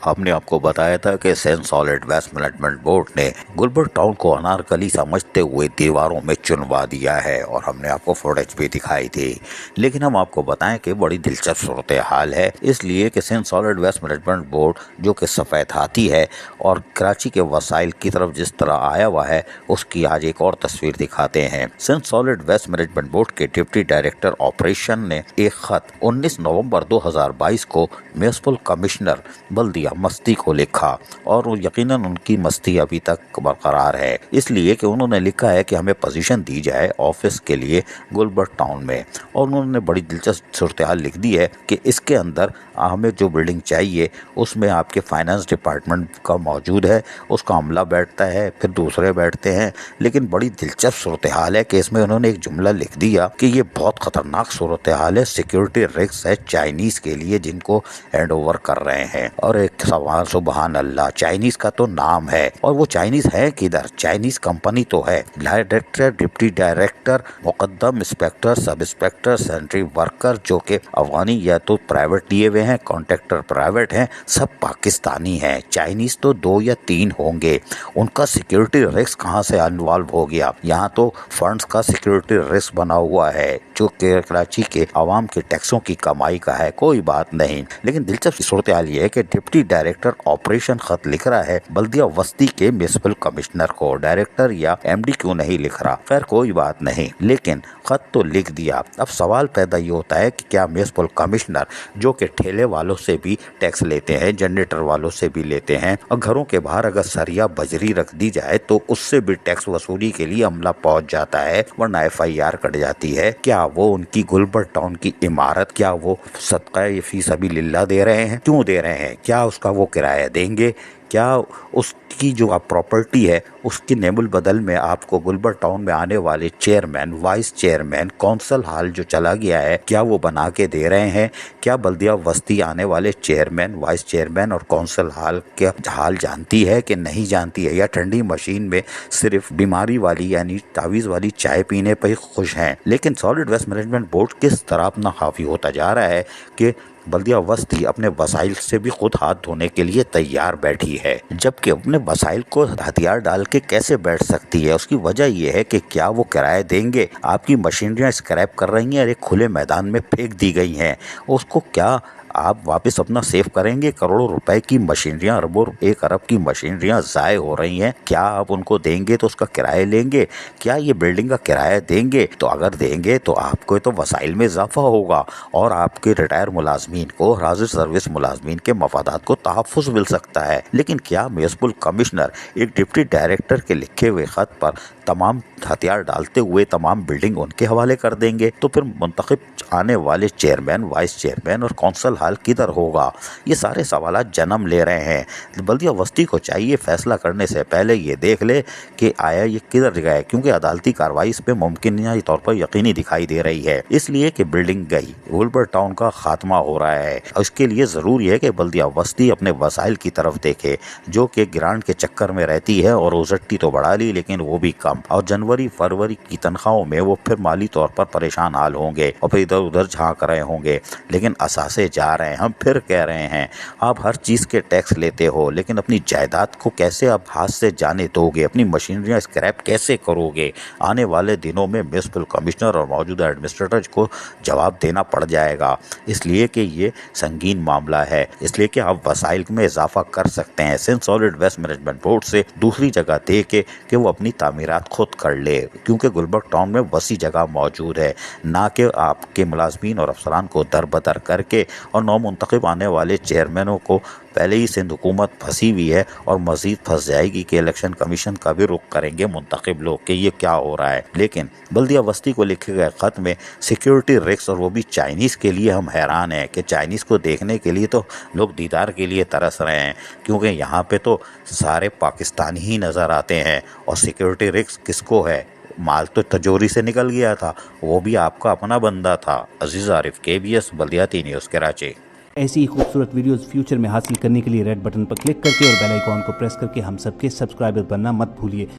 हमने आपको बताया था कि Sindh solid waste management board ने गुलबर्ग टाउन को अनारकली समझते हुए दीवारों में चुनवा दिया है और हमने आपको फुटेज भी दिखाई थी। लेकिन हम आपको बताएं कि बड़ी दिलचस्प सूरत हाल है, इसलिए कि Sindh solid waste management board जो कि सफ़ेद हाथी है और कराची के वसाइल की तरफ जिस तरह आया हुआ है उसकी आज एक और तस्वीर दिखाते हैं। Sindh solid waste management board के डिप्टी डायरेक्टर ऑपरेशन ने एक खत 19 नवंबर 2022 को म्युनिसिपल कमिश्नर बल्दिया मस्ती को लिखा और यकीनन उनकी मस्ती अभी तक बरकरार है, इसलिए कि उन्होंने लिखा है कि हमें पोजीशन दी जाए ऑफिस के लिए गुलबर्ग टाउन में। और उन्होंने बड़ी दिलचस्प सूरत हाल लिख दी है कि इसके अंदर हमें जो बिल्डिंग चाहिए उसमें आपके फाइनेंस डिपार्टमेंट का मौजूद है, उसका अमला बैठता है, फिर दूसरे बैठते हैं। लेकिन बड़ी दिलचस्प सूरत हाल है कि इसमें उन्होंने एक जुमला लिख दिया कि ये बहुत ख़तरनाक सूरत हाल है, सिक्योरिटी रिस्क है चाइनीज़ के लिए जिनको हैंड ओवर कर रहे हैं। और एक सवाल, सुबहान अल्लाह, चाइनीज़ का तो नाम है और वो चाइनीज़ है किधर? चाइनीज़ कंपनी तो है। डायरेक्टर, डिप्टी डायरेक्टर, मुकद्दम inspector, sub inspector, sanitary worker जो कि अफगानी या तो प्राइवेट लिए हुए हैं, कॉन्ट्रैक्टर प्राइवेट हैं, सब पाकिस्तानी हैं। चाइनीज़ तो 2 या 3 होंगे। उनका सिक्योरिटी रिस्क कहाँ से इन्वॉल्व हो गया? यहाँ तो फंड्स का सिक्योरिटी रिस्क बना हुआ है जो कराची के आवाम के टैक्सों की कमाई का है। कोई बात नहीं, लेकिन दिलचस्प सूरत हाल ये है कि डिप्टी डायरेक्टर ऑपरेशन खत लिख रहा है बल्दिया वस्ती के म्युनिसिपल कमिश्नर को, डायरेक्टर या एमडी क्यों नहीं लिख रहा? खैर कोई बात नहीं, लेकिन खत तो लिख दिया। अब सवाल पैदा ये होता है कि क्या म्युनिसिपल कमिश्नर जो कि ठेले वालों से भी टैक्स लेते हैं, जनरेटर वालों से भी लेते हैं, और घरों के बाहर अगर सरिया बजरी रख दी जाए तो उससे भी टैक्स वसूली के लिए अमला पहुंच जाता है, वरना FIR कट जाती है, क्या वो उनकी गुलबर्ग टाउन की इमारत, क्या वो सदका फी सबिलिल्लाह दे रहे हैं? क्यों दे रहे हैं? क्या उसका वो किराया देंगे? क्या उसकी जो आप प्रॉपर्टी है उसकी नेमुल बदल में आपको गुलबर्ग टाउन में आने वाले चेयरमैन, वाइस चेयरमैन, कौंसल हाल जो चला गया है क्या वो बना के दे रहे हैं? क्या बल्दिया वस्ती आने वाले चेयरमैन, वाइस चेयरमैन और कौंसल हाल के हाल जानती है कि नहीं जानती है, या ठंडी मशीन में सिर्फ बीमारी वाली यानी तावीज़ वाली चाय पीने पर ही खुश हैं? लेकिन सॉलिड वेस्ट मैनेजमेंट बोर्ड किस तरह अपना हावी होता जा रहा है कि बल्दिया वस्ती अपने वसाइल से भी खुद हाथ धोने के लिए तैयार बैठी है, जबकि अपने वसाइल को हथियार डाल के कैसे बैठ सकती है? उसकी वजह यह है कि क्या वो किराया देंगे? आपकी मशीनरियाँ स्क्रैप कर रही हैं और एक खुले मैदान में फेंक दी गई हैं, उसको क्या आप वापस अपना सेव करेंगे? करोड़ों रुपए की मशीनरियाँ, अरबों 1 अरब की मशीनरियाँ ज़ाय हो रही हैं, क्या आप उनको देंगे तो उसका किराया लेंगे? क्या ये बिल्डिंग का किराया देंगे? तो अगर देंगे तो आपको तो वसाइल में इजाफा होगा और आपके रिटायर मुलाजमीन को, हाजिर सर्विस मुलाजमीन के मफादात को तहफ़्फ़ुज़ मिल सकता है। लेकिन क्या म्युनिसिपल कमिश्नर एक डिप्टी डायरेक्टर के लिखे हुए ख़त पर तमाम हथियार डालते हुए तमाम बिल्डिंग उनके हवाले कर देंगे? तो फिर मुंतखब आने वाले चेयरमैन, वाइस चेयरमैन और कौंसल हाल किधर होगा? ये सारे सवालात जन्म ले रहे हैं। बल्दिया वस्ती को चाहिए फैसला करने से पहले ये देख ले कि आया ये किधर गया है, क्योंकि अदालती कार्रवाई इस पर मुमकिन तौर पर यकीनी दिखाई दे रही है। इसलिए कि बिल्डिंग गई, गुलबर्ग टाउन का खात्मा हो रहा है। उसके लिए ज़रूरी है कि बल्दिया वस्ती अपने वसाइल की तरफ देखे, जो कि ग्रांट के चक्कर में रहती है और उजट्टी तो बढ़ा ली लेकिन वो भी कम, और जनवरी फरवरी की तनख्वाहों में वो फिर माली तौर पर परेशान हाल होंगे और फिर इधर उधर झांक रहे होंगे। लेकिन असासे जा रहे हैं। हम फिर कह रहे हैं, आप हर चीज़ के टैक्स लेते हो, लेकिन अपनी जायदाद को कैसे आप हाथ से जाने दोगे? अपनी मशीनरियाँ स्क्रैप कैसे करोगे? आने वाले दिनों में म्युनिसिपल कमिश्नर और मौजूदा एडमिनिस्ट्रेटर को जवाब देना पड़ जाएगा, इसलिए कि ये संगीन मामला है। इसलिए कि आप वसाइल में इजाफा कर सकते हैं। Sindh solid waste management board से दूसरी जगह दे के कि वो अपनी तामीरात खुद कर ले, क्योंकि गुलबर्ग टाउन में वसी जगह मौजूद है, ना कि आपके मुलाजमीन और अफसरान को दर बदर करके। और नौ मुंतखब आने वाले चेयरमैनों को पहले ही सिंध हुकूमत फंसी हुई है और मजीद फंस जाएगी कि इलेक्शन कमीशन का भी रुख करेंगे मुंतखब लोग कि ये क्या हो रहा है। लेकिन बल्दिया वस्ती को लिखे गए ख़त में सिक्योरिटी रिस्क, और वो भी चाइनीज़ के लिए, हम हैरान हैं कि चाइनीज़ को देखने के लिए तो लोग दीदार के लिए तरस रहे हैं, क्योंकि यहाँ पे तो सारे पाकिस्तानी ही नज़र आते हैं। और सिक्योरिटी रिस्क किसको है? माल तो तिजोरी से निकल गया था, वो भी आपका अपना बंदा था। अजीज़ आरिफ, KBS बल्दियाती न्यूज़, कराची। ऐसी ही खूबसूरत वीडियोस फ्यूचर में हासिल करने के लिए रेड बटन पर क्लिक करके और बेल आइकॉन को प्रेस करके हम सबके सब्सक्राइबर बनना मत भूलिए।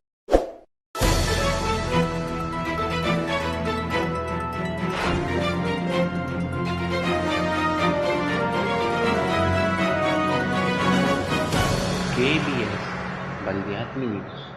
KBS बल्दियात न्यूज।